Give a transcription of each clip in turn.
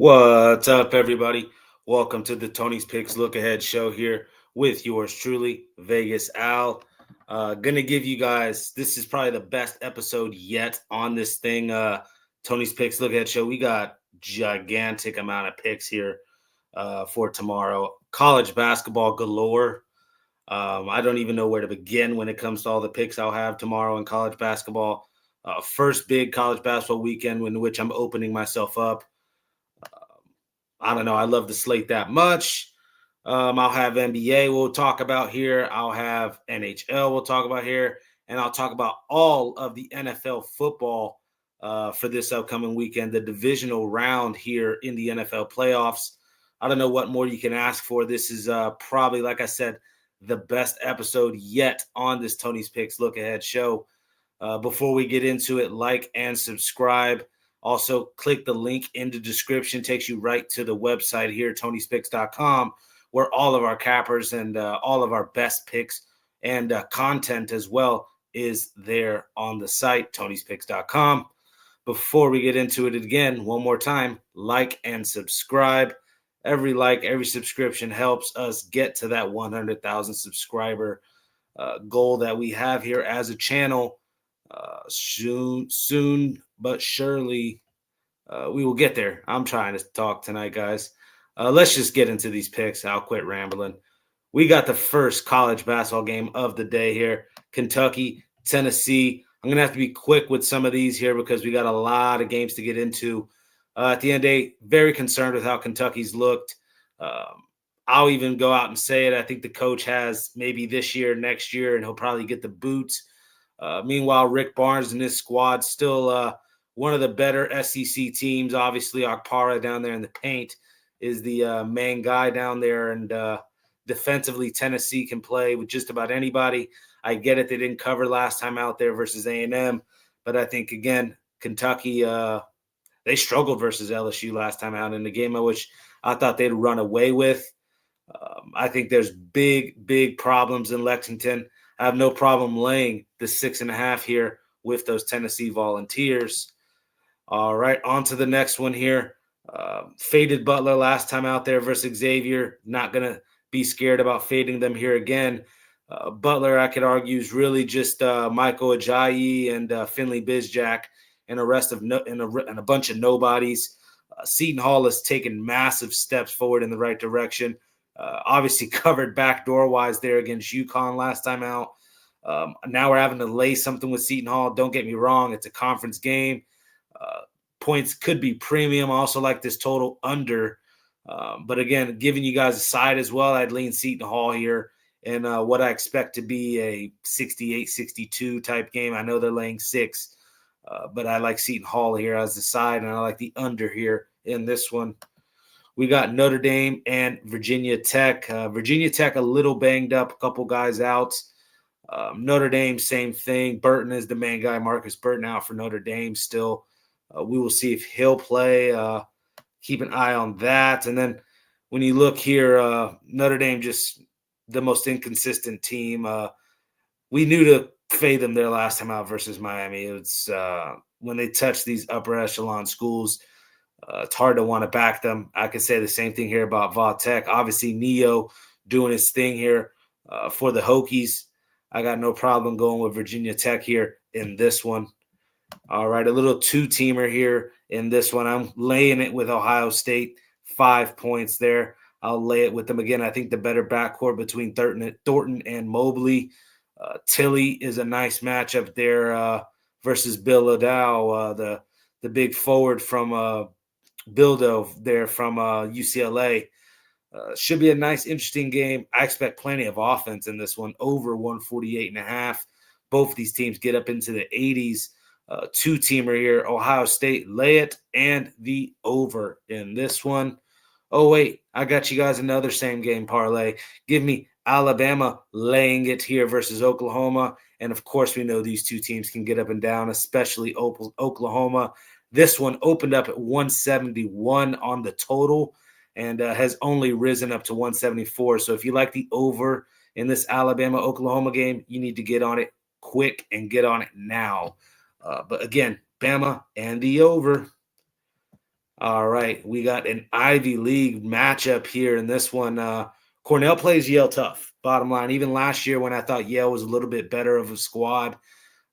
What's up, everybody? Welcome to the Tony's Picks Look Ahead show here with yours truly, Vegas Al. Gonna give you guys, this is probably the best episode yet on this thing. Tony's Picks Look Ahead show. We got gigantic amount of picks here for tomorrow. College basketball galore. I don't even know where to begin when it comes to all the picks I'll have tomorrow in college basketball. First big college basketball weekend in which I'm opening myself up. I don't know. I love the slate that much. I'll have NBA we'll talk about here. I'll have NHL we'll talk about here. And I'll talk about all of the NFL football for this upcoming weekend, the divisional round here in the NFL playoffs. I don't know what more you can ask for. This is probably, like I said, the best episode yet on this Tony's Picks Look Ahead show. Before we get into it, like and subscribe. Also, click the link in the description. Takes you right to the website here, Tony'sPicks.com, where all of our cappers and all of our best picks and content as well is there on the site, Tony'sPicks.com. Before we get into it again, one more time, like and subscribe. Every like, every subscription helps us get to that 100,000 subscriber goal that we have here as a channel. Soon but surely we will get there. I'm trying to talk tonight, guys. Let's just get into these picks. I'll quit rambling. We got the first college basketball game of the day here. Kentucky, Tennessee. I'm going to have to be quick with some of these here because we got a lot of games to get into. At the end of the day, very concerned with how Kentucky's looked. I'll even go out and say it. I think the coach has maybe this year, next year, and he'll probably get the boots. Meanwhile, Rick Barnes and his squad still one of the better SEC teams. Obviously, Akpara down there in the paint is the main guy down there. And defensively, Tennessee can play with just about anybody. I get it. They didn't cover last time out there versus A&M. But I think, again, Kentucky, they struggled versus LSU last time out in the game, which I thought they'd run away with. I think there's big problems in Lexington. I have no problem laying the 6.5 here with those Tennessee Volunteers. All right, on to the next one here. Faded Butler last time out there versus Xavier. Not going to be scared about fading them here again. Butler, I could argue, is really just Michael Ajayi and Finley Bizjack and a bunch of nobodies. Seton Hall has taken massive steps forward in the right direction. Obviously covered backdoor-wise there against UConn last time out. Now we're having to lay something with Seton Hall. Don't get me wrong. It's a conference game. Points could be premium. I also like this total under. But again, giving you guys a side as well, I'd lean Seton Hall here in what I expect to be a 68-62 type game. I know they're laying 6, but I like Seton Hall here as the side, and I like the under here in this one. We got Notre Dame and Virginia Tech. Virginia Tech a little banged up, a couple guys out. Notre Dame, same thing. Burton is the main guy. Marcus Burton out for Notre Dame still. We will see if he'll play. Keep an eye on that. And then when you look here, Notre Dame just the most inconsistent team. We knew to fade them there last time out versus Miami. It's when they touch these upper echelon schools, it's hard to want to back them. I could say the same thing here about Va Tech. Obviously, Neo doing his thing here for the Hokies. I got no problem going with Virginia Tech here in this one. All right, a little two-teamer here in this one. I'm laying it with Ohio State, 5 points there. I'll lay it with them again. I think the better backcourt between Thornton and Mobley. Tilly is a nice matchup there versus Bill O'Dow, the big forward from Bildo there from UCLA. Should be a nice, interesting game. I expect plenty of offense in this one, over 148.5. Both of these teams get up into the 80s. Two-teamer here, Ohio State, lay it and the over in this one. Oh, wait, I got you guys another same-game parlay. Give me Alabama laying it here versus Oklahoma. And, of course, we know these two teams can get up and down, especially Oklahoma. This one opened up at 171 on the total and has only risen up to 174. So if you like the over in this Alabama-Oklahoma game, you need to get on it quick and get on it now. But again, Bama and the over. All right, we got an Ivy League matchup here in this one. Cornell plays Yale tough. Bottom line, even last year when I thought Yale was a little bit better of a squad,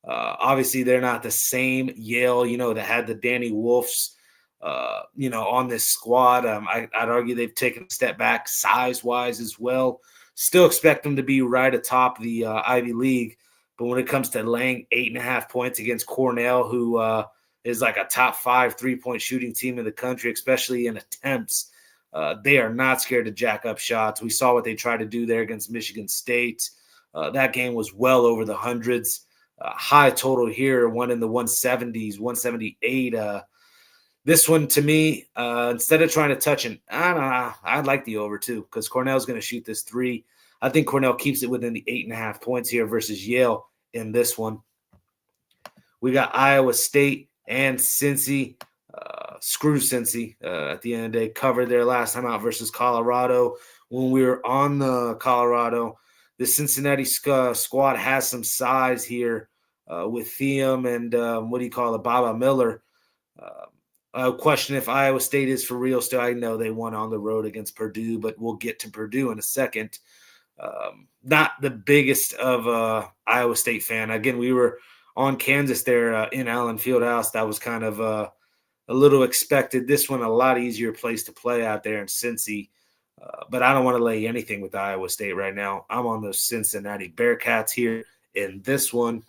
obviously they're not the same Yale, that had the Danny Wolfs, on this squad. I'd argue they've taken a step back size-wise as well. Still expect them to be right atop the Ivy League, but when it comes to laying 8.5 points against Cornell, who is like a top 5 3-point shooting team in the country, especially in attempts, they are not scared to jack up shots. We saw what they tried to do there against Michigan State. That game was well over the hundreds. High total here, one in the 170s, 178. This one, to me, instead of trying to touch it, I don't know, I'd like the over too, because Cornell's going to shoot this 3. I think Cornell keeps it within the 8.5 points here versus Yale in this one. We got Iowa State and Cincy. Screw Cincy at the end of the day. Covered their last time out versus Colorado. When we were on the Colorado, the Cincinnati squad has some size here with Thiem and Baba Miller. I question if Iowa State is for real still. I know they won on the road against Purdue, but we'll get to Purdue in a second. Not the biggest of Iowa State fan. Again, we were on Kansas there in Allen Fieldhouse. That was kind of a little expected. This one, a lot easier place to play out there in Cincy. But I don't want to lay anything with Iowa State right now. I'm on those Cincinnati Bearcats here in this one.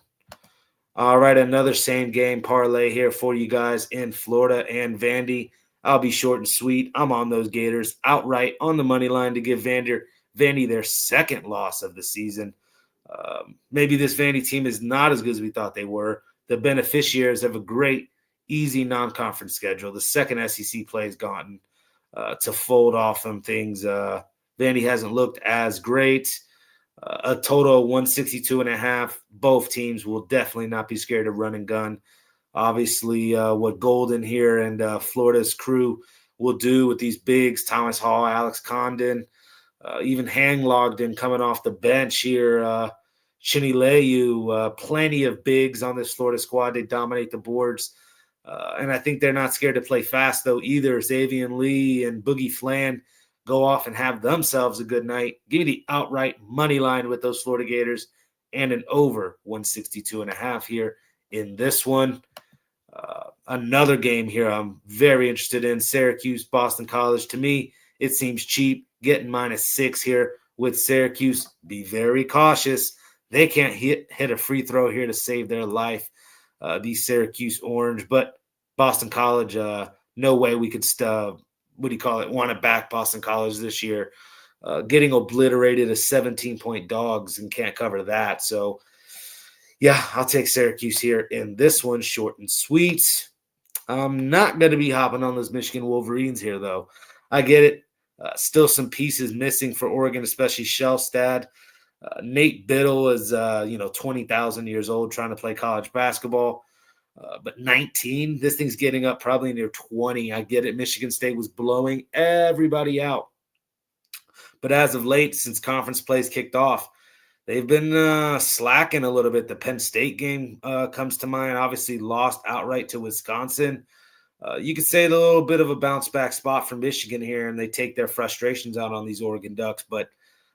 All right, another same game parlay here for you guys in Florida and Vandy. I'll be short and sweet. I'm on those Gators outright on the money line to give Vandy their second loss of the season. Maybe this Vandy team is not as good as we thought they were. The beneficiaries of a great, easy non-conference schedule. The second SEC play has gotten to fold off them things. Vandy hasn't looked as great. A total of 162.5. Both teams will definitely not be scared to run and gun. Obviously, what Golden here and Florida's crew will do with these bigs, Thomas Hall, Alex Condon, even Hanglogden coming off the bench here, Chinny Leyu, plenty of bigs on this Florida squad. They dominate the boards. And I think they're not scared to play fast, though, either. Xavier Lee and Boogie Flan go off and have themselves a good night. Give me the outright money line with those Florida Gators and an over 162.5 here in this one. Another game here I'm very interested in, Syracuse, Boston College. To me, it seems cheap. Getting -6 here with Syracuse. Be very cautious. They can't hit a free throw here to save their life. These Syracuse Orange, but Boston College, no way we could want to back Boston College this year. Getting obliterated as 17-point dogs and can't cover that. So, yeah, I'll take Syracuse here in this one, short and sweet. I'm not going to be hopping on those Michigan Wolverines here, though. I get it. Still some pieces missing for Oregon, especially Shellstad. Nate Biddle is, 20,000 years old trying to play college basketball. But 19, this thing's getting up probably near 20. I get it. Michigan State was blowing everybody out. But as of late, since conference plays kicked off, they've been slacking a little bit. The Penn State game comes to mind. Obviously lost outright to Wisconsin. You could say a little bit of a bounce back spot for Michigan here, and they take their frustrations out on these Oregon Ducks. But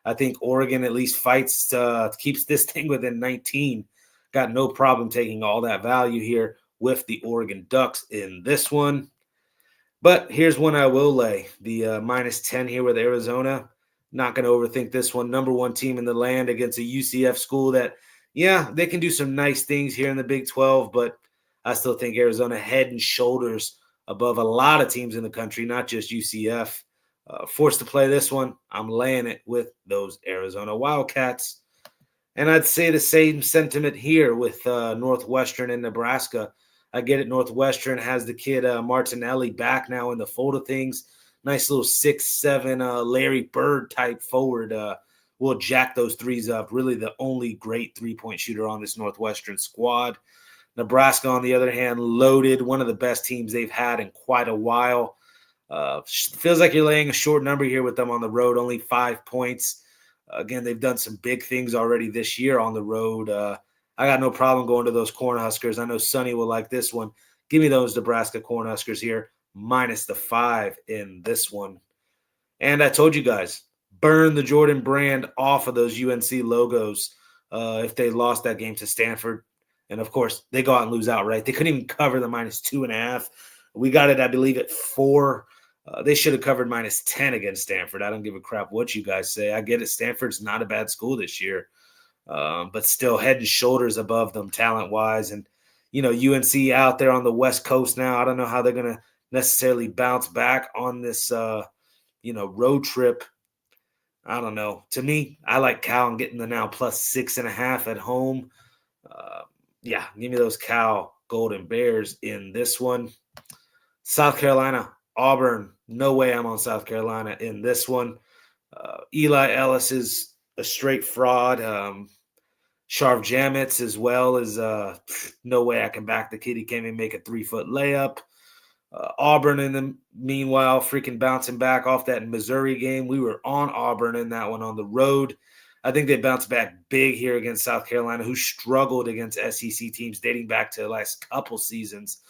I think Oregon at least fights keeps this thing within 19. Got no problem taking all that value here with the Oregon Ducks in this one. But here's one I will lay. The -10 here with Arizona. Not going to overthink this one. Number 1 team in the land against a UCF school that, yeah, they can do some nice things here in the Big 12, but I still think Arizona head and shoulders above a lot of teams in the country, not just UCF. Forced to play this one, I'm laying it with those Arizona Wildcats. And I'd say the same sentiment here with Northwestern and Nebraska. I get it. Northwestern has the kid Martinelli back now in the fold of things. Nice little 6'7" Larry Bird type forward. Will jack those threes up. Really the only great three-point shooter on this Northwestern squad. Nebraska, on the other hand, loaded. One of the best teams they've had in quite a while. Feels like you're laying a short number here with them on the road, only 5 points. Again, they've done some big things already this year on the road. I got no problem going to those Cornhuskers. I know Sonny will like this one. Give me those Nebraska Cornhuskers here, minus the 5 in this one. And I told you guys, burn the Jordan brand off of those UNC logos if they lost that game to Stanford. And, of course, they go out and lose outright. They couldn't even cover the minus 2.5. We got it, I believe, at 4. They should have covered minus 10 against Stanford. I don't give a crap what you guys say. I get it. Stanford's not a bad school this year, but still head and shoulders above them talent-wise. And, UNC out there on the West Coast now, I don't know how they're going to necessarily bounce back on this, road trip. I don't know. To me, I like Cal and getting the now plus 6.5 at home. Give me those Cal Golden Bears in this one. South Carolina, Auburn. No way I'm on South Carolina in this one. Eli Ellis is a straight fraud. Sharv Jamitz as well is no way I can back the kid. He can't even make a 3-foot layup. Auburn in the meanwhile freaking bouncing back off that Missouri game. We were on Auburn in that one on the road. I think they bounced back big here against South Carolina, who struggled against SEC teams dating back to the last couple seasons.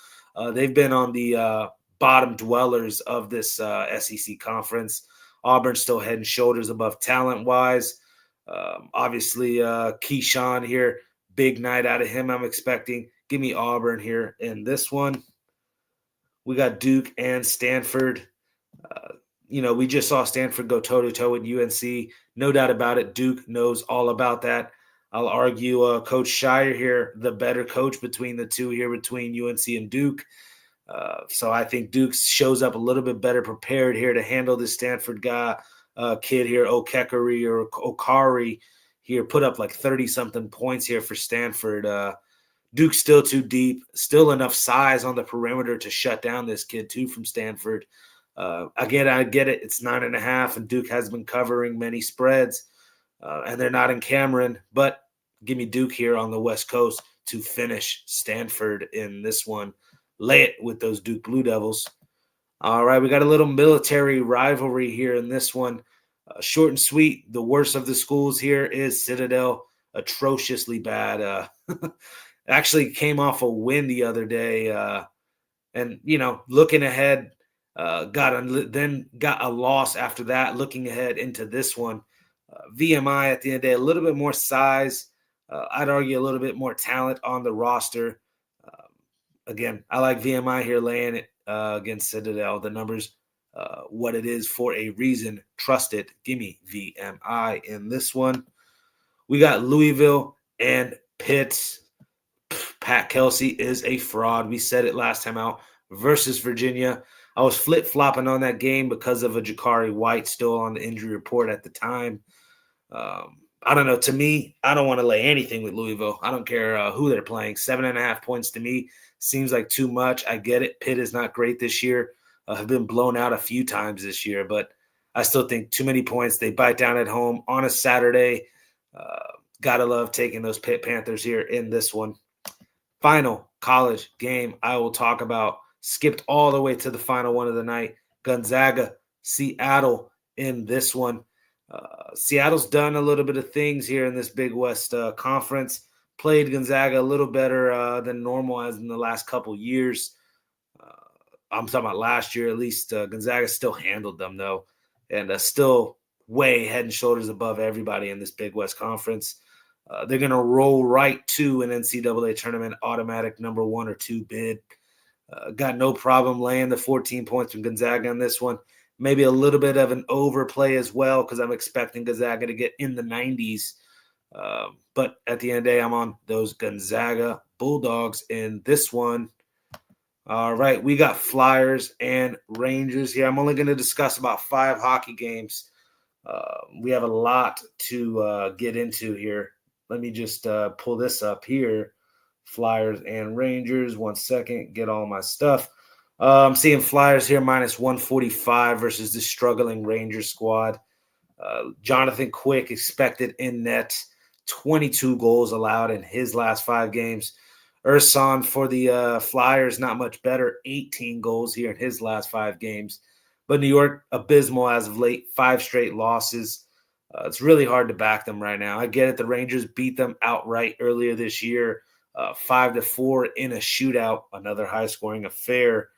They've been on the bottom dwellers of this SEC conference. Auburn still head and shoulders above talent-wise. Obviously, Keyshawn here, big night out of him I'm expecting. Give me Auburn here in this one. We got Duke and Stanford. We just saw Stanford go toe-to-toe with UNC. No doubt about it. Duke knows all about that. I'll argue Coach Scheyer here, the better coach between the two here, between UNC and Duke. So I think Duke shows up a little bit better prepared here to handle this Stanford guy, kid here, Okari here, put up like 30-something points here for Stanford. Duke's still too deep, still enough size on the perimeter to shut down this kid too from Stanford. I get it. It's 9.5, and Duke has been covering many spreads, and they're not in Cameron. But give me Duke here on the West Coast to finish Stanford in this one. Lay it with those Duke Blue Devils. All right, we got a little military rivalry here in this one. Short and sweet. The worst of the schools here is Citadel, atrociously bad. Actually came off a win the other day, and looking ahead, got a loss after that. Looking ahead into this one, VMI at the end of the day, a little bit more size. I'd argue a little bit more talent on the roster. Again, I like VMI here laying it against Citadel. The numbers, what it is for a reason. Trust it. Give me VMI in this one. We got Louisville and Pitt. Pat Kelsey is a fraud. We said it last time out versus Virginia. I was flip-flopping on that game because of a Jakari White still on the injury report at the time. I don't know. To me, I don't want to lay anything with Louisville. I don't care who they're playing. 7.5 points to me seems like too much. I get it. Pitt is not great this year. Have been blown out a few times this year, but I still think too many points. They bite down at home on a Saturday. Gotta love taking those Pitt Panthers here in this one. Final college game I will talk about. Skipped all the way to the final one of the night. Gonzaga, Seattle in this one. Seattle's done a little bit of things here in this Big West Conference. Played Gonzaga a little better than normal as in the last couple years. I'm talking about last year at least. Gonzaga still handled them, though, and still way head and shoulders above everybody in this Big West Conference. They're going to roll right to an NCAA tournament automatic number 1 or 2 bid. Got no problem laying the 14 points from Gonzaga on this one. Maybe a little bit of an overplay as well because I'm expecting Gonzaga to get in the 90s. But at the end of the day, I'm on those Gonzaga Bulldogs in this one. All right, we got Flyers and Rangers here. I'm only going to discuss about 5 hockey games. We have a lot to get into here. Let me just pull this up here. Flyers and Rangers. 1 second. Get all my stuff. I'm seeing Flyers here minus 145 versus the struggling Rangers squad. Jonathan Quick expected in net. 22 goals allowed in his last 5 games. Urson for the Flyers, not much better. 18 goals here in his last 5 games. But New York, abysmal as of late. 5 straight losses. It's really hard to back them right now. I get it. The Rangers beat them outright earlier this year, 5-4 in a shootout, another high-scoring affair.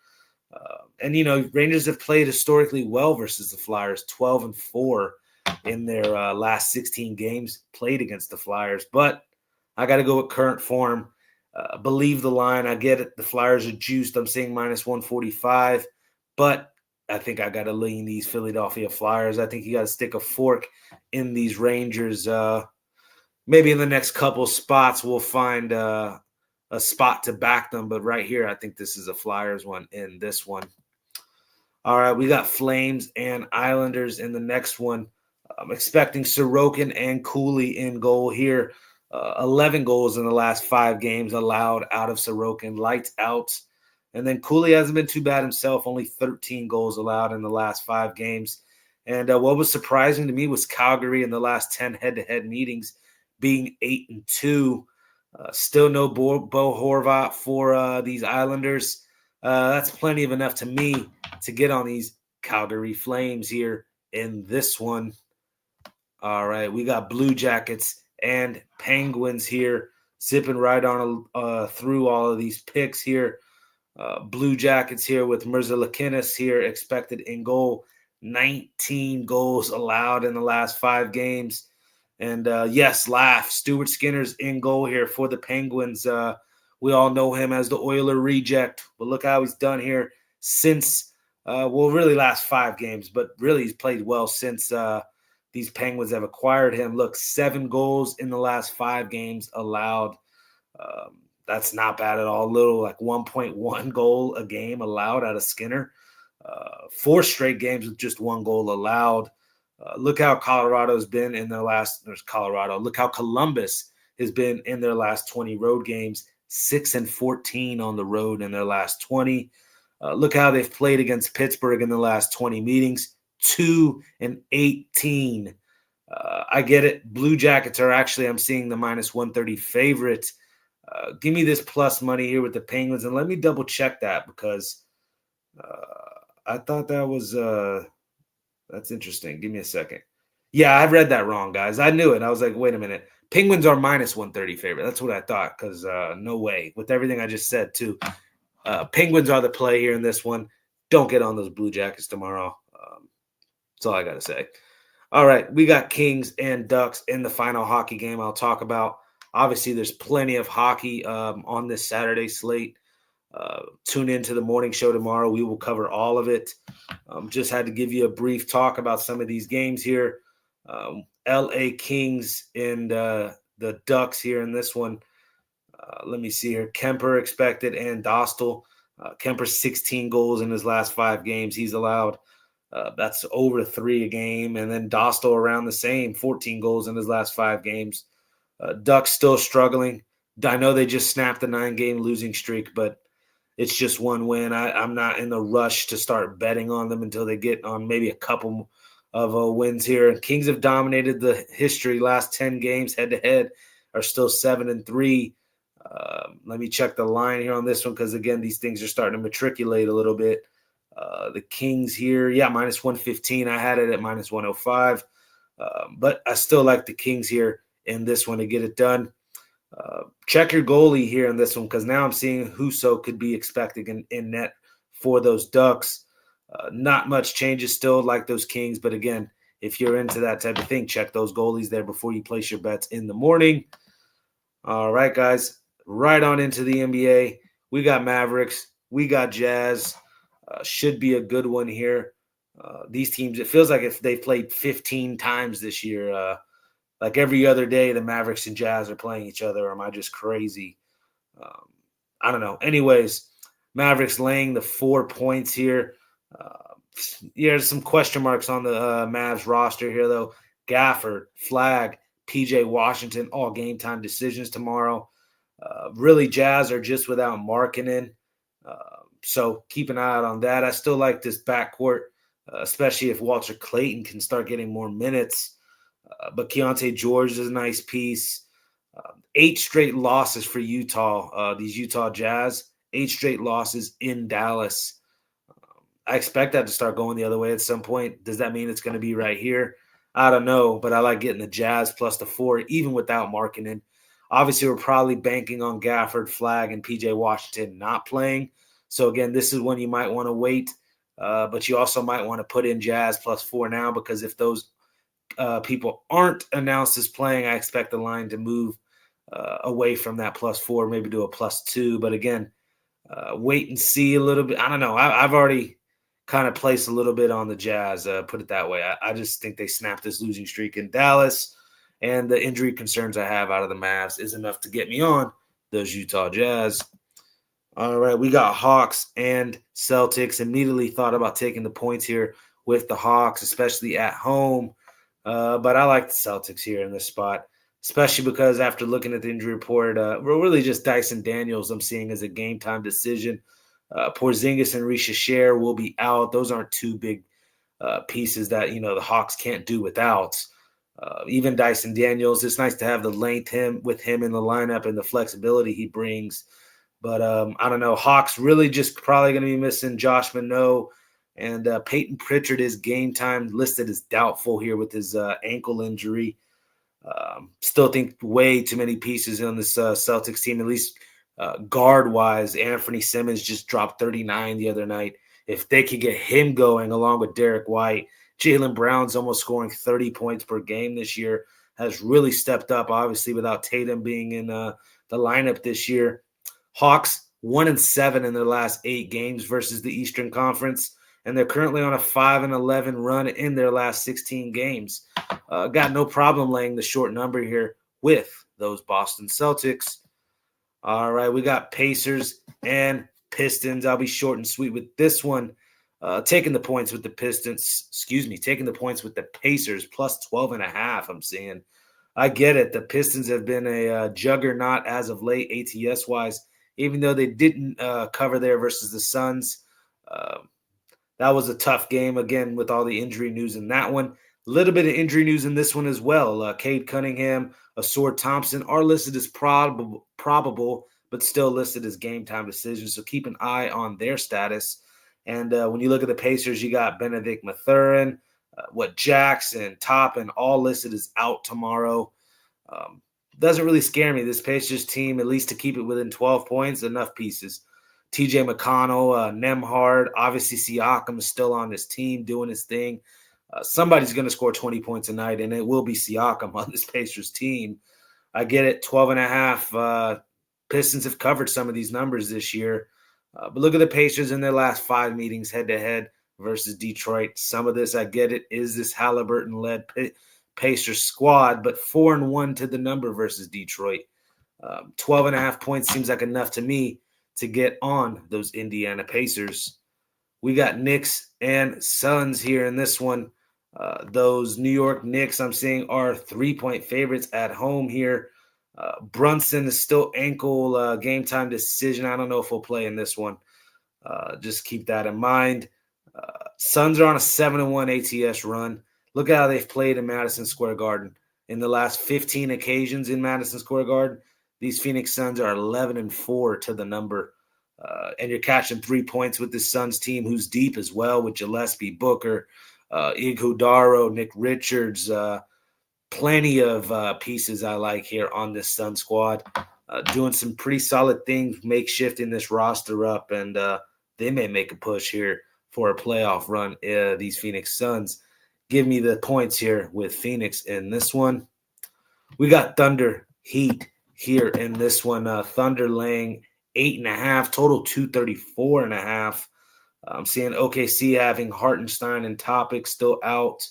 And Rangers have played historically well versus the Flyers, 12-4 in their last 16 games played against the Flyers. But I got to go with current form. Believe the line. I get it. The Flyers are juiced. I'm seeing minus 145, but I think I got to lean these Philadelphia Flyers. I think you got to stick a fork in these Rangers. Maybe in the next couple spots we'll find a spot to back them, but right here I think this is a Flyers one in this one. All right, we got Flames and Islanders in the next one. I'm expecting Sorokin and Cooley in goal here. 11 goals in the last 5 games allowed out of Sorokin, lights out. And then Cooley hasn't been too bad himself, only 13 goals allowed in the last 5 games. And what was surprising to me was Calgary in the last 10 head-to-head meetings being 8-2. Still no Bo Horvat for these Islanders. That's plenty of enough to me to get on these Calgary Flames here in this one. All right, we got Blue Jackets and Penguins here, zipping right on through all of these picks here. Blue Jackets here with Merzlikins here expected in goal. 19 goals allowed in the last 5 games. And yes, laugh. Stuart Skinner's in goal here for the Penguins. We all know him as the Oiler reject. But look how he's done here since, really last 5 games. But really he's played well since these Penguins have acquired him. Look, 7 goals in the last 5 games allowed. That's not bad at all. Little like 1.1 goal a game allowed out of Skinner. 4 straight games with just 1 goal allowed. Look how Colorado's been in their last. There's Colorado. Look how Columbus has been in their last 20 road games. 6-14 on the road in their last 20. Look how they've played against Pittsburgh in the last 20 meetings. 2-18. I get it. Blue Jackets are actually, I'm seeing the minus 130 favorite. Give me this plus money here with the Penguins, and let me double check that because I thought that was that's interesting. Give me a second. Yeah, I read that wrong, guys. I knew it. I was like, wait a minute. Penguins are minus 130 favorite. That's what I thought because no way. With everything I just said, too. Penguins are the play here in this one. Don't get on those Blue Jackets tomorrow. That's all I got to say. All right, we got Kings and Ducks in the final hockey game I'll talk about. Obviously, there's plenty of hockey on this Saturday slate. Tune into the morning show tomorrow. We will cover all of it. Just had to give you a brief talk about some of these games here. LA Kings and the Ducks here in this one. Let me see here. Kemper expected and Dostal. Kemper 16 goals in his last 5 games he's allowed. That's over 3 a game. And then Dostal around the same, 14 goals in his last 5 games. Ducks still struggling. I know they just snapped the 9-game losing streak, but it's just 1 win. I'm not in a rush to start betting on them until they get on maybe a couple of wins here. Kings have dominated the history. Last 10 games head-to-head are still 7-3. Let me check the line here on this one because, again, these things are starting to matriculate a little bit. The Kings here, minus 115. I had it at minus 105. But I still like the Kings here in this one to get it done. Check your goalie here in this one because now I'm seeing Husso could be expected in net for those Ducks. Not much changes still like those Kings, but again, if you're into that type of thing, check those goalies there before you place your bets in the morning. All right, guys, right on into the NBA. We got Mavericks. We got Jazz. Should be a good one here. These teams, it feels like if they've played 15 times this year, like every other day, the Mavericks and Jazz are playing each other. Or am I just crazy? I don't know. Anyways, Mavericks laying the 4 points here. There's some question marks on the Mavs roster here, though. Gafford, Flag, PJ Washington, all game time decisions tomorrow. Really, Jazz are just without Markkanen. So keep an eye out on that. I still like this backcourt, especially if Walter Clayton can start getting more minutes. But Keontae George is a nice piece. 8 straight losses for Utah, these Utah Jazz. 8 straight losses in Dallas. I expect that to start going the other way at some point. Does that mean it's going to be right here? I don't know, but I like getting the Jazz plus the 4, even without Markkanen. Obviously, we're probably banking on Gafford, Flag, and PJ Washington not playing. So again, this is when you might want to wait, but you also might want to put in Jazz +4 now, because if those people aren't announced as playing, I expect the line to move away from that +4, maybe to a +2. But again, wait and see a little bit. I don't know. I've already kind of placed a little bit on the Jazz, put it that way. I just think they snapped this losing streak in Dallas, and the injury concerns I have out of the Mavs is enough to get me on those Utah Jazz. All right, we got Hawks and Celtics. Immediately thought about taking the points here with the Hawks, especially at home. But I like the Celtics here in this spot, especially because after looking at the injury report, we're really just Dyson Daniels I'm seeing as a game-time decision. Porzingis and Risha Sher will be out. Those aren't two big pieces that, the Hawks can't do without. Even Dyson Daniels, it's nice to have the length with him in the lineup and the flexibility he brings. But I don't know. Hawks really just probably going to be missing Josh Minot, and Peyton Pritchard is game time listed as doubtful here with his ankle injury. Still think way too many pieces on this Celtics team, at least guard-wise. Anthony Simmons just dropped 39 the other night. If they could get him going along with Derek White, Jaylen Brown's almost scoring 30 points per game this year, has really stepped up, obviously, without Tatum being in the lineup this year. Hawks 1-7 in their last 8 games versus the Eastern Conference, and they're currently on a 5-11 run in their last 16 games. Got no problem laying the short number here with those Boston Celtics. All right, we got Pacers and Pistons. I'll be short and sweet with this one. Taking the points with the Pistons. Taking the points with the Pacers +12.5. I'm seeing. I get it. The Pistons have been a juggernaut as of late, ATS-wise, even though they didn't cover there versus the Suns. That was a tough game, again, with all the injury news in that one. A little bit of injury news in this one as well. Cade Cunningham, Asor Thompson are listed as probable, but still listed as game-time decisions. So keep an eye on their status. And when you look at the Pacers, you got Benedict Mathurin, Jackson, Toppin, all listed as out tomorrow. Doesn't really scare me. This Pacers team, at least to keep it within 12 points, enough pieces. TJ McConnell, Nembhard, obviously Siakam is still on this team doing his thing. Somebody's going to score 20 points a night, and it will be Siakam on this Pacers team. I get it, 12.5. Pistons have covered some of these numbers this year. But look at the Pacers in their last 5 meetings head-to-head versus Detroit. Some of this, I get it, is this Halliburton-led Pacers squad, but 4-1 to the number versus Detroit. 12.5 points seems like enough to me to get on those Indiana Pacers. We got Knicks and Suns here in this one. Those New York Knicks I'm seeing are 3-point favorites at home here. Brunson is still ankle game time decision. I don't know if he'll play in this one. Just keep that in mind. Suns are on a 7-1 ATS run. Look at how they've played in Madison Square Garden. In the last 15 occasions in Madison Square Garden, these Phoenix Suns are 11-4 to the number. And you're catching 3 points with this Suns team, who's deep as well, with Gillespie, Booker, Iguodala, Nick Richards. Plenty of pieces I like here on this Sun squad. Doing some pretty solid things, makeshifting this roster up, and they may make a push here for a playoff run. These Phoenix Suns. Give me the points here with Phoenix in this one. We got Thunder Heat here in this one. Thunder laying 8.5, total 234.5. I'm seeing OKC having Hartenstein and Topic still out.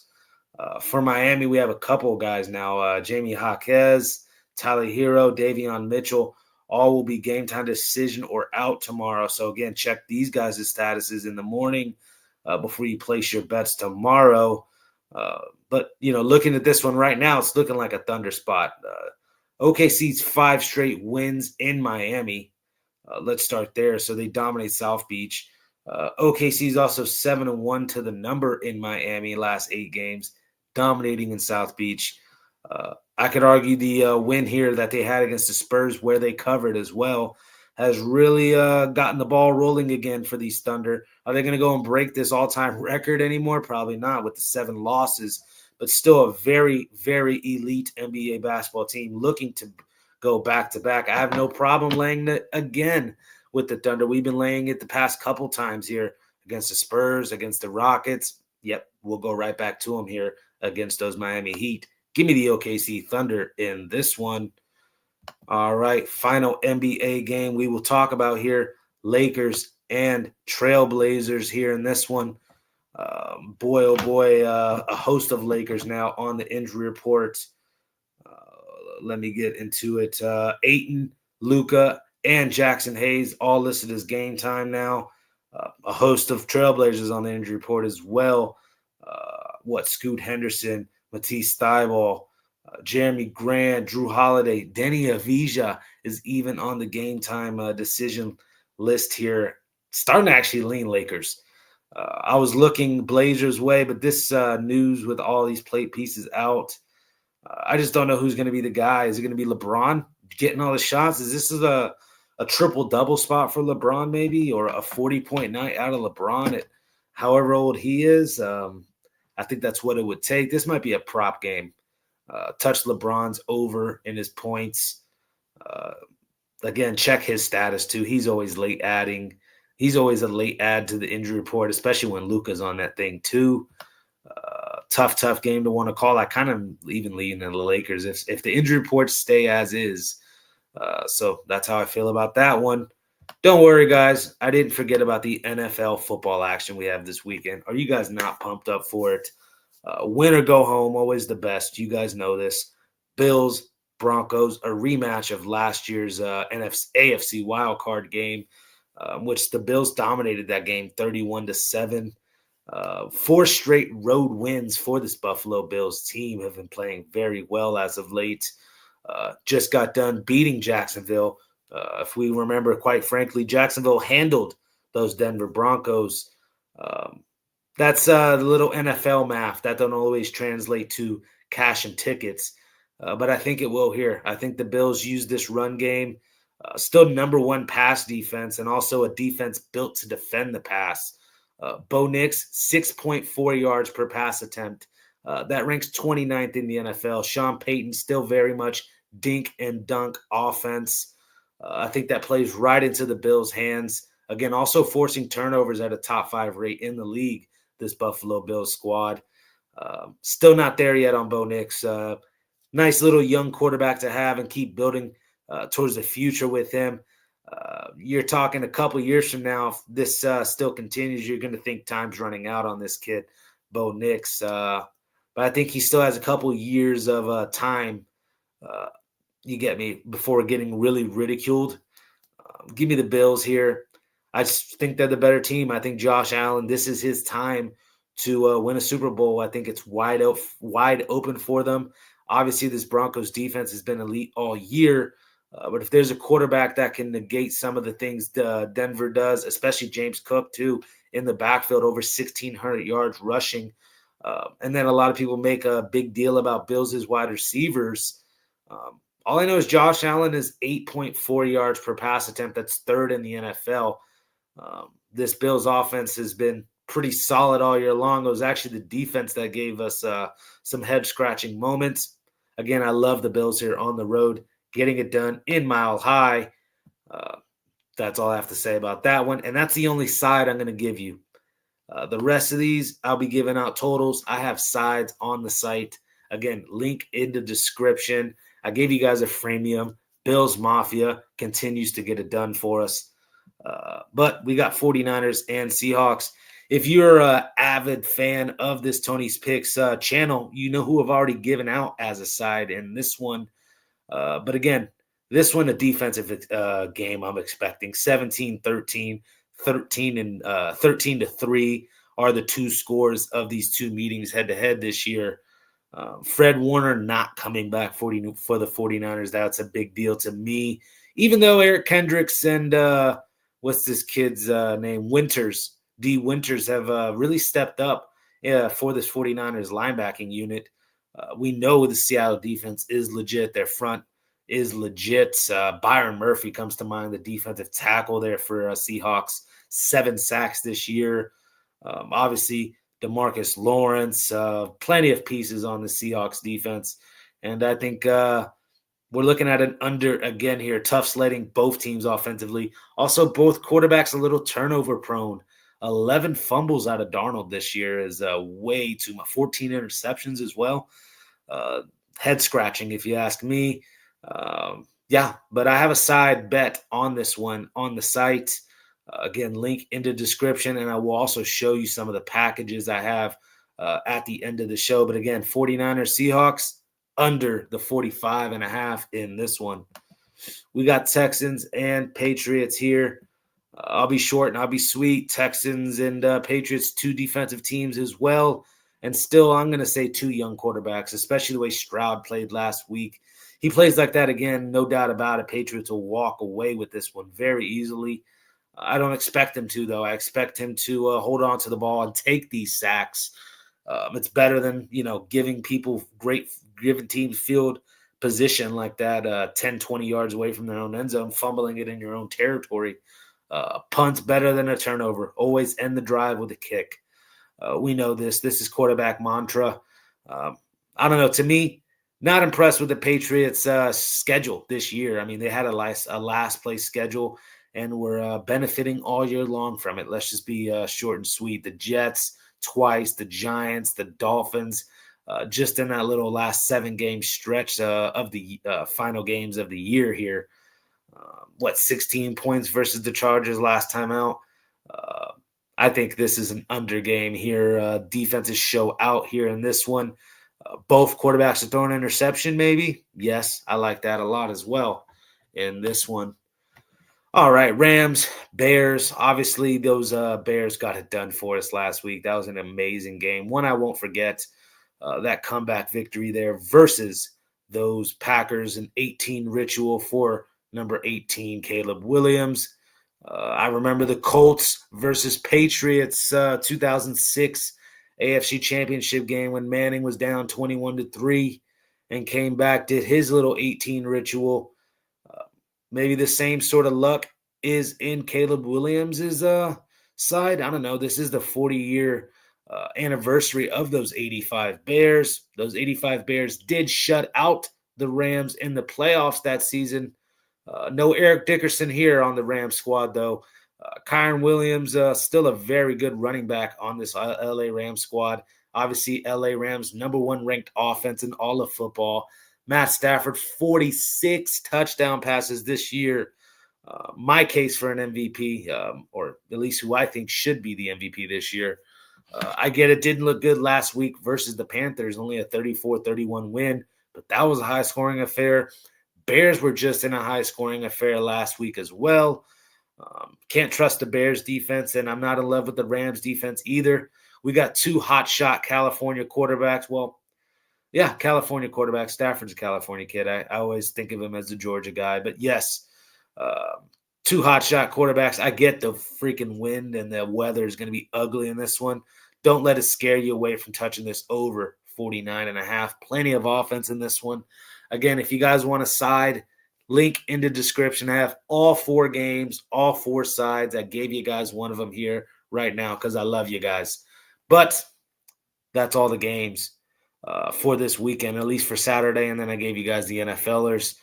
For Miami, we have a couple guys now. Jamie Jaquez, Tyler Hero, Davion Mitchell, all will be game time decision or out tomorrow. So again, check these guys' statuses in the morning before you place your bets tomorrow. But, looking at this one right now, it's looking like a Thunder spot. OKC's 5 straight wins in Miami. Let's start there. So they dominate South Beach. OKC's also 7-1 to the number in Miami last 8 games, dominating in South Beach. I could argue the win here that they had against the Spurs, where they covered as well, has really gotten the ball rolling again for these Thunder. Are they going to go and break this all-time record anymore? Probably not with the 7 losses, but still a very, very elite NBA basketball team looking to go back-to-back. I have no problem laying it again with the Thunder. We've been laying it the past couple times here against the Spurs, against the Rockets. Yep, we'll go right back to them here against those Miami Heat. Give me the OKC Thunder in this one. All right, final NBA game we will talk about here. Lakers and Trailblazers here in this one. Boy, oh boy, a host of Lakers now on the injury report. Let me get into it. Ayton, Luka, and Jackson Hayes all listed as game time now. A host of Trailblazers on the injury report as well. Scoot Henderson, Matisse Thybulle, Jeremy Grant, Drew Holiday, Denny Avija is even on the game time decision list here. Starting to actually lean Lakers. I was looking Blazers' way, but this news with all these plate pieces out, I just don't know who's going to be the guy. Is it going to be LeBron getting all the shots? Is this a triple-double spot for LeBron maybe, or a 40-point night out of LeBron at however old he is? I think that's what it would take. This might be a prop game. Touch LeBron's over in his points. Again, check his status too. He's always late adding. He's always a late add to the injury report, especially when Luka's on that thing too. Tough game to want to call. I kind of even lean in the Lakers if the injury reports stay as is. So that's how I feel about that one. Don't worry, guys. I didn't forget about the NFL football action we have this weekend. Are you guys not pumped up for it? Win or go home, always the best. You guys know this. Bills, Broncos, a rematch of last year's AFC wildcard game, which the Bills dominated that game 31-7. 4 straight road wins for this Buffalo Bills team. Have been playing very well as of late. Just got done beating Jacksonville. If we remember, quite frankly, Jacksonville handled those Denver Broncos. That's the little NFL math that don't always translate to cash and tickets. But I think it will here. I think the Bills use this run game. Still number 1 pass defense, and also a defense built to defend the pass. Bo Nix, 6.4 yards per pass attempt. That ranks 29th in the NFL. Sean Payton, still very much dink and dunk offense. I think that plays right into the Bills' hands. Again, also forcing turnovers at a top 5 rate in the league, this Buffalo Bills squad. Still not there yet on Bo Nix. Nice little young quarterback to have and keep building towards the future with him. You're talking a couple years from now, if this still continues, you're going to think time's running out on this kid, Bo Nix. But I think he still has a couple years of time, you get me, before getting really ridiculed. Give me the Bills here. I just think they're the better team. I think Josh Allen, this is his time to win a Super Bowl. I think it's wide open for them. Obviously, this Broncos defense has been elite all year. But if there's a quarterback that can negate some of the things Denver does, especially James Cook, too, in the backfield, over 1,600 yards rushing. And then a lot of people make a big deal about Bills' wide receivers. All I know is Josh Allen is 8.4 yards per pass attempt. That's 3rd in the NFL. This Bills offense has been pretty solid all year long. It was actually the defense that gave us some head-scratching moments. Again, I love the Bills here on the road, getting it done in Mile High. That's all I have to say about that one. And that's the only side I'm going to give you. The rest of these, I'll be giving out totals. I have sides on the site. Again, link in the description. I gave you guys a freemium. Bills Mafia continues to get it done for us. But we got 49ers and Seahawks. If you're an avid fan of this Tony's Picks channel, you know who I've already given out as a side in this one. But again, this one, a defensive game I'm expecting. 17-13, 13-3 are the 2 scores of these 2 meetings head-to-head this year. Fred Warner not coming back for the 49ers. That's a big deal to me. Even though Eric Kendricks and what's this kid's name? D. Winters have really stepped up for this 49ers linebacking unit. We know the Seattle defense is legit. Their front is legit. Byron Murphy comes to mind, the defensive tackle there for Seahawks. 7 sacks this year. Obviously, DeMarcus Lawrence, plenty of pieces on the Seahawks defense. And I think We're looking at an under again here. Tough sledding, both teams offensively. Also, both quarterbacks a little turnover prone. 11 fumbles out of Darnold this year is way too much. 14 interceptions as well. Head scratching, if you ask me. Yeah, but I have a side bet on this one on the site. Again, link in the description, and I will also show you some of the packages I have at the end of the show. But again, 49ers Seahawks under the 45.5 in this one. We got Texans and Patriots here. I'll be short and I'll be sweet. Texans and Patriots, two defensive teams as well. And still, I'm going to say two young quarterbacks, especially the way Stroud played last week. He plays like that again, no doubt about it. Patriots will walk away with this one very easily. I don't expect him to, though. I expect him to hold on to the ball and take these sacks. It's better than, giving teams field position like that 10, 20 yards away from their own end zone, fumbling it in your own territory. Punt's better than a turnover. Always end the drive with a kick. We know this. This is quarterback mantra. I don't know. To me, not impressed with the Patriots' schedule this year. I mean, they had a last place schedule and were benefiting all year long from it. Let's just be short and sweet. The Jets twice, the Giants, the Dolphins, just in that little last 7-game stretch of the final games of the year here. 16 points versus the Chargers last time out. I think this is an under game here. Defenses show out here in this one. Both quarterbacks are throwing an interception, maybe. Yes, I like that a lot as well in this one. All right, Rams, Bears. Obviously, those Bears got it done for us last week. That was an amazing game. One I won't forget, that comeback victory there versus those Packers, an 18 ritual for number 18, Caleb Williams. I remember the Colts versus Patriots 2006 AFC Championship game when Manning was down 21-3 and came back, did his little 18 ritual. Maybe the same sort of luck is in Caleb Williams' side. I don't know. This is the 40-year anniversary of those 85 Bears. Those 85 Bears did shut out the Rams in the playoffs that season. No Eric Dickerson here on the Rams squad, though. Kyren Williams, still a very good running back on this LA Rams squad. Obviously, LA Rams number 1 ranked offense in all of football. Matt Stafford, 46 touchdown passes this year. My case for an MVP, or at least who I think should be the MVP this year. I get it didn't look good last week versus the Panthers, only a 34-31 win, but that was a high-scoring affair. Bears were just in a high-scoring affair last week as well. Can't trust the Bears defense, and I'm not in love with the Rams defense either. We got two hotshot California quarterbacks. Well, yeah, California quarterback. Stafford's a California kid. I always think of him as the Georgia guy. But yes, two hotshot quarterbacks. I get the freaking wind and the weather is going to be ugly in this one. Don't let it scare you away from touching this over 49.5. Plenty of offense in this one. Again, if you guys want a side, link in the description. I have all 4 games, all 4 sides. I gave you guys one of them here right now because I love you guys. But that's all the games for this weekend, at least for Saturday. And then I gave you guys the NFLers.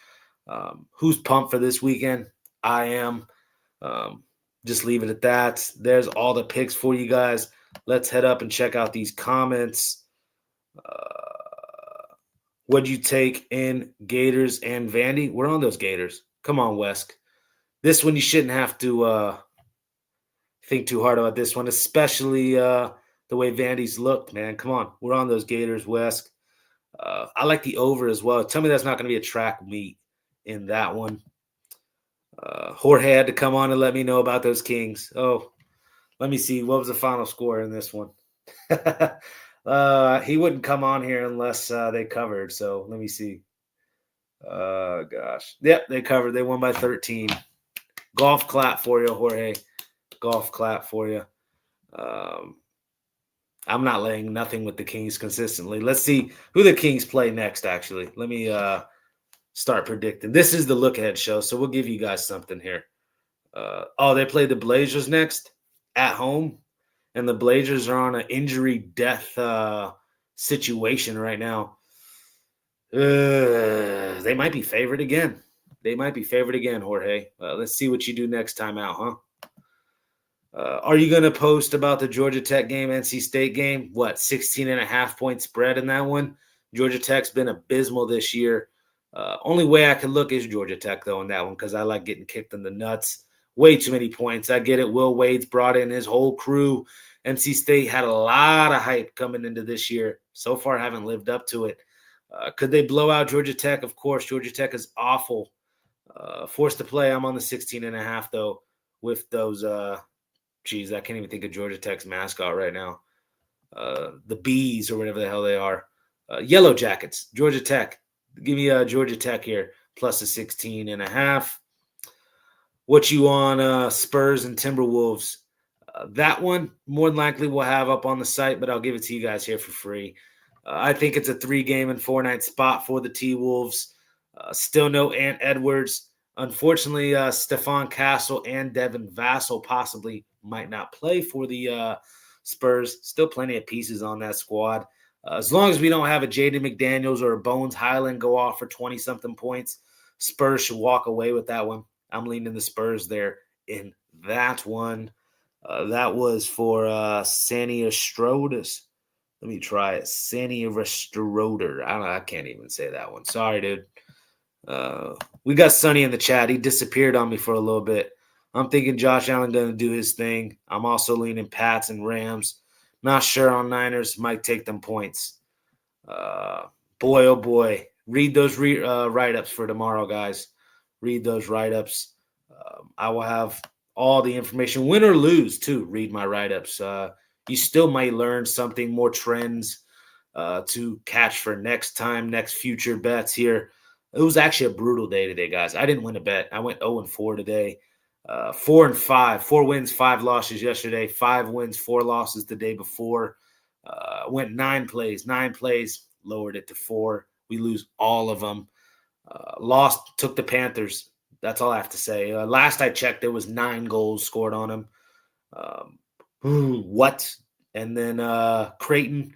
Who's pumped for this weekend? I am. Just leave it at that. There's all the picks for you guys. Let's head up and check out these comments. What'd you take in Gators and Vandy? We're on those Gators. Come on, Wesk. This one you shouldn't have to think too hard about this one, especially the way Vandy's looked, man. Come on. We're on those Gators, Wesk. I like the over as well. Tell me that's not going to be a track meet in that one. Jorge had to come on and let me know about those Kings. Oh, let me see. What was the final score in this one? He wouldn't come on here unless they covered. So let me see. Gosh. Yep, they covered. They won by 13. Golf clap for you, Jorge. Golf clap for you. I'm not laying nothing with the Kings consistently. Let's see who the Kings play next, actually. Let me start predicting. This is the look ahead show, so we'll give you guys something here. They play the Blazers next at home, and the Blazers are on an injury death situation right now. They might be favored again. Jorge. Let's see what you do next time out, huh? Are you going to post about the Georgia Tech game, NC State game? What, 16.5 point spread in that one? Georgia Tech's been abysmal this year. Only way I can look is Georgia Tech, though, in that one because I like getting kicked in the nuts. Way too many points. I get it. Will Wade's brought in his whole crew. NC State had a lot of hype coming into this year. So far, haven't lived up to it. Could they blow out Georgia Tech? Of course. Georgia Tech is awful. Forced to play. I'm on the 16.5, though, with those I can't even think of Georgia Tech's mascot right now. The Bees or whatever the hell they are. Yellow Jackets, Georgia Tech. Give me Georgia Tech here, plus a 16.5. What you on Spurs and Timberwolves? That one more than likely we'll have up on the site, but I'll give it to you guys here for free. I think it's a 3-game and 4-night spot for the T-Wolves. Still no Ant Edwards. Unfortunately, Stephon Castle and Devin Vassell possibly might not play for the Spurs. Still plenty of pieces on that squad. As long as we don't have a Jaden McDaniels or a Bones Highland go off for 20-something points, Spurs should walk away with that one. I'm leaning the Spurs there in that one. That was for Sania Strodus. Let me try it. Sania Stroder. I can't even say that one. Sorry, dude. We got Sonny in the chat. He disappeared on me for a little bit. I'm thinking Josh Allen going to do his thing. I'm also leaning Pats and Rams. Not sure on Niners. Might take them points. Boy, oh boy. Read those write-ups for tomorrow, guys. Read those write-ups. I will have all the information, win or lose, too. Read my write-ups. You still might learn something, more trends to catch for next time, next future bets here. It was actually a brutal day today, guys. I didn't win a bet. I went 0-4 today. 4-5. 4 wins, 5 losses yesterday. 5 wins, 4 losses the day before. Went 9 plays. 9 plays, lowered it to 4. We lose all of them. Lost, took the Panthers. That's all I have to say. Last I checked, there was 9 goals scored on them. What? And then Creighton.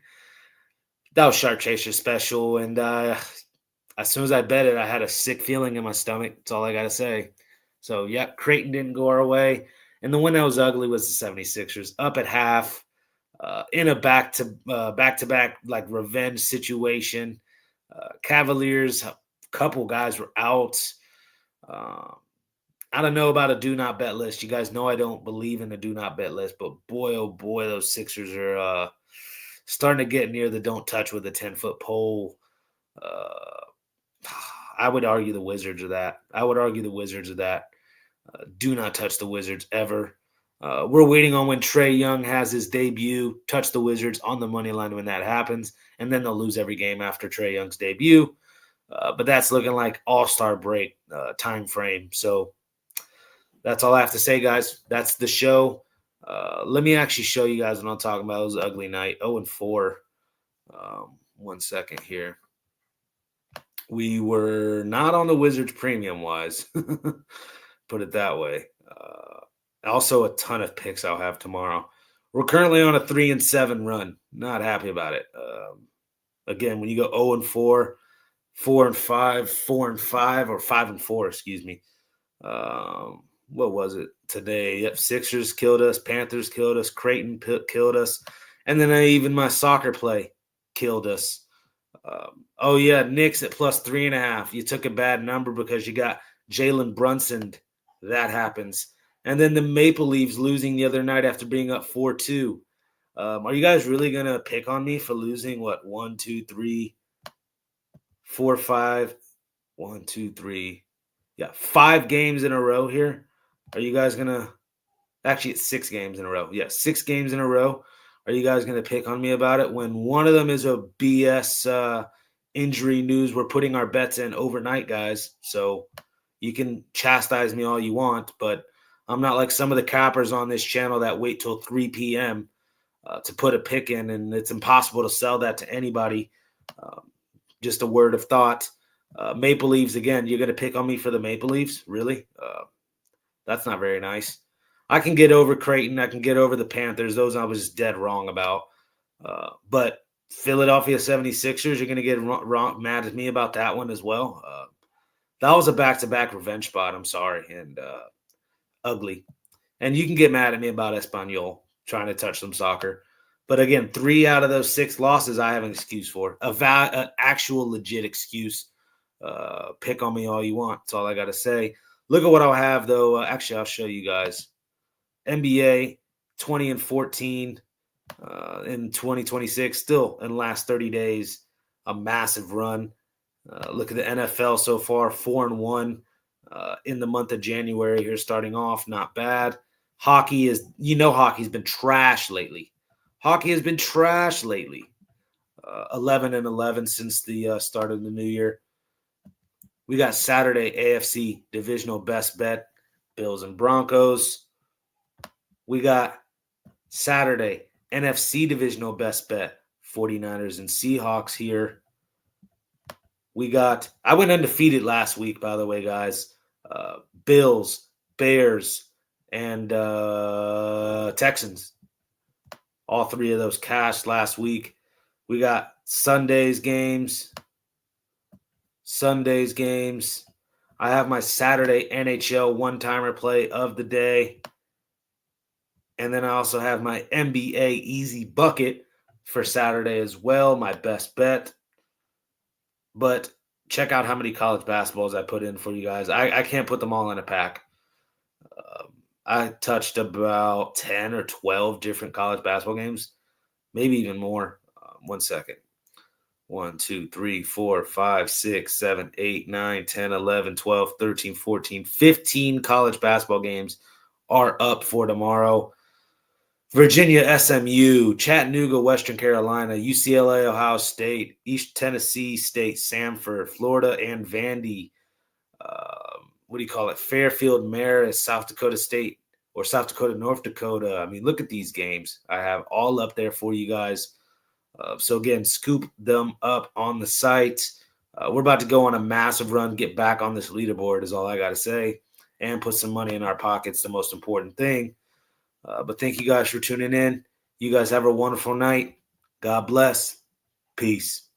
That was Shark Chaser special. And as soon as I bet it, I had a sick feeling in my stomach. That's all I got to say. So, yeah, Creighton didn't go our way. And the one that was ugly was the 76ers. Up at half, in a back-to-back like revenge situation. Cavaliers, a couple guys were out. I don't know about a do not bet list. You guys know I don't believe in a do not bet list, but boy, oh boy, those Sixers are starting to get near the don't touch with a 10-foot pole. I would argue the Wizards are that. Do not touch the Wizards ever. We're waiting on when Trae Young has his debut. Touch the Wizards on the money line when that happens, and then they'll lose every game after Trae Young's debut. But that's looking like all-star break time frame. So that's all I have to say, guys. That's the show. Let me actually show you guys what I'm talking about. It was an ugly night. 0-4. 1 second here. We were not on the Wizards premium-wise. Put it that way. Also, a ton of picks I'll have tomorrow. We're currently on a 3-7 run. Not happy about it. Again, when you go 0-4, 4-5, 4-5, or 5-4, excuse me. What was it today? Yep, Sixers killed us. Panthers killed us. Creighton killed us. And then even my soccer play killed us. Knicks at plus 3.5. You took a bad number because you got Jalen Brunson. That happens. And then the Maple Leafs losing the other night after being up 4-2. Are you guys really going to pick on me for losing, 1, 2, 3, 4, 5? 1, 2, 3. Yeah, 5 games in a row here. Are you guys going to – actually, it's 6 games in a row. Yeah, 6 games in a row. Are you guys going to pick on me about it when one of them is a BS injury news? We're putting our bets in overnight, guys. So you can chastise me all you want, but I'm not like some of the cappers on this channel that wait till 3 p.m. To put a pick in, and it's impossible to sell that to anybody. Just a word of thought. Maple Leafs, again, you're going to pick on me for the Maple Leafs? Really? That's not very nice. I can get over Creighton. I can get over the Panthers. Those I was dead wrong about. But Philadelphia 76ers, you're going to get mad at me about that one as well. That was a back-to-back revenge spot. I'm sorry. And ugly. And you can get mad at me about Espanyol trying to touch some soccer. But again, 3 out of those 6 losses I have an excuse for. An actual legit excuse. Pick on me all you want. That's all I got to say. Look at what I'll have, though. Actually, I'll show you guys. NBA 20-14 in 2026. Still in the last 30 days, a massive run. Look at the NFL so far, 4-1 in the month of January here starting off. Not bad. Hockey's been trash lately. 11-11 since the start of the new year. We got Saturday AFC divisional best bet, Bills and Broncos. We got Saturday NFC divisional best bet, 49ers and Seahawks here. I went undefeated last week, by the way, guys. Bills, Bears, and Texans. All 3 of those cashed last week. We got Sunday's games. I have my Saturday NHL one-timer play of the day. And then I also have my NBA easy bucket for Saturday as well, my best bet. But check out how many college basketballs I put in for you guys. I can't put them all in a pack. I touched about 10 or 12 different college basketball games, maybe even more. 1 second. 1, 2, 3, 4, 5, 6, 7, 8, 9, 10, 11, 12, 13, 14, 15 college basketball games are up for tomorrow. Virginia, SMU, Chattanooga, Western Carolina, UCLA, Ohio State, East Tennessee State, Samford, Florida, and Vandy. Fairfield, Marist, South Dakota State, or South Dakota, North Dakota. I mean, look at these games. I have all up there for you guys. So again, scoop them up on the site. We're about to go on a massive run, get back on this leaderboard is all I got to say, and put some money in our pockets, the most important thing. But thank you guys for tuning in. You guys have a wonderful night. God bless. Peace.